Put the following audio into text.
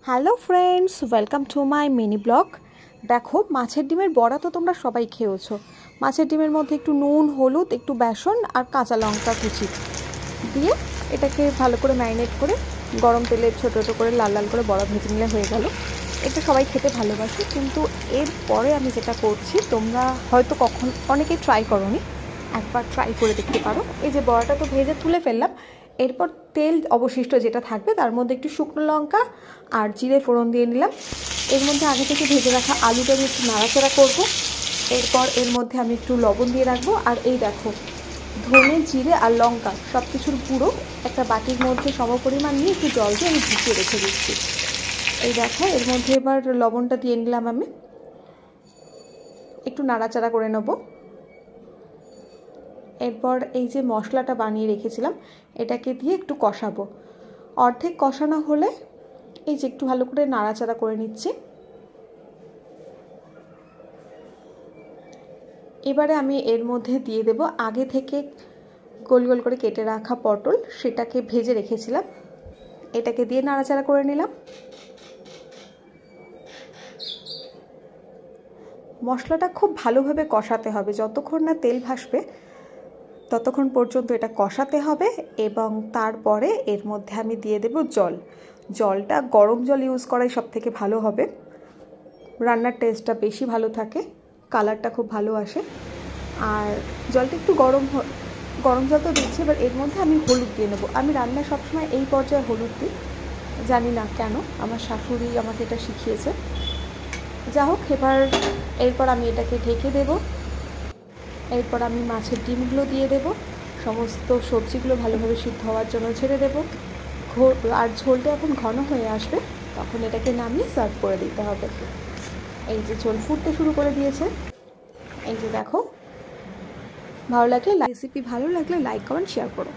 Hello friends, welcome to my mini blog. দেখো, মাছের ডিমের বড়া তো তোমরা সবাই খেয়েছো। মাছের ডিমের মধ্যে একটু নুন, হলুদ, একটু বেসন আর কাঁচা লঙ্কা কুচি দিয়ে এটাকে ভালো করে ম্যারিনেট করে গরম তেলে ছোটো ছোটো করে লাল লাল করে বড়া ভেজে নিলে হয়ে গেল। এটা সবাই খেতে ভালোবাসে, কিন্তু এরপরে আমি যেটা করছি তোমরা হয়তো অনেকেই ট্রাই করোনি, একবার ট্রাই করে দেখতে পারো। এই যে বড়াটা তো ভেজে তুলে ফেললাম, এরপর তেল অবশিষ্ট যেটা থাকবে তার মধ্যে একটু শুকনো লঙ্কা আর জিরে ফোড়ন দিয়ে নিলাম। এর মধ্যে আগে থেকে ভেজে রাখা আলুটা আমি একটু নাড়াচাড়া করবো। এরপর এর মধ্যে আমি একটু লবণ দিয়ে রাখবো। আর এই দেখো, ধনে, জিরে আর লঙ্কা সব কিছুর গুঁড়ো একটা বাটির মধ্যে সমপরিমাণ নিয়ে একটু জল দিয়ে আমি ভিজিয়ে রেখে দিচ্ছি। এই দেখো, এর মধ্যে এবার লবণটা দিয়ে নিলাম, আমি একটু নাড়াচাড়া করে নেব। এরপর এই যে মশলাটা বানিয়ে রেখেছিলাম এটাকে দিয়ে একটু কষাবো। অর্ধেক কষানো হলে এই যে একটু ভালো করে নাড়াচাড়া করে নিচ্ছি। এবারে আমি এর মধ্যে দিয়ে দেব আগে থেকে গোল গোল করে কেটে রাখা পটল, সেটাকে ভেজে রেখেছিলাম। এটাকে দিয়ে নাড়াচাড়া করে নিলাম। মশলাটা খুব ভালোভাবে কষাতে হবে, যতক্ষণ না তেল ভাসবে ততক্ষণ পর্যন্ত এটা কষাতে হবে। এবং তারপরে এর মধ্যে আমি দিয়ে দেব জল। জলটা গরম জল ইউজ করাই সব থেকে ভালো হবে, রান্নার টেস্টটা বেশি ভালো থাকে, কালারটা খুব ভালো আসে। আর জলটা একটু গরম জল তো দিচ্ছি। এবার এর মধ্যে আমি হলুদ দিয়ে নেবো। আমি রান্নায় সবসময় এই পর্যায়ে হলুদ দিই, জানি না কেন, আমার শাশুড়ি আমাকে এটা শিখিয়েছে। যা হোক, এরপর আমি এটাকে ঢেকে দেব। এরপর আমি মাছের ডিমগুলো দিয়ে দেব, সমস্ত সবজিগুলো ভালোভাবে সিদ্ধ হওয়ার জন্য ছেড়ে দেব। আর ঝোলটা এখন ঘন হয়ে আসবে, তখন এটাকে নামিয়ে সার্ভ করে দিতে হবে। এই যে ঝোল ফুটতে শুরু করে দিয়েছে। এই যে দেখো, রেসিপি ভালো লাগলে লাইক, কমেন্ট, শেয়ার করো।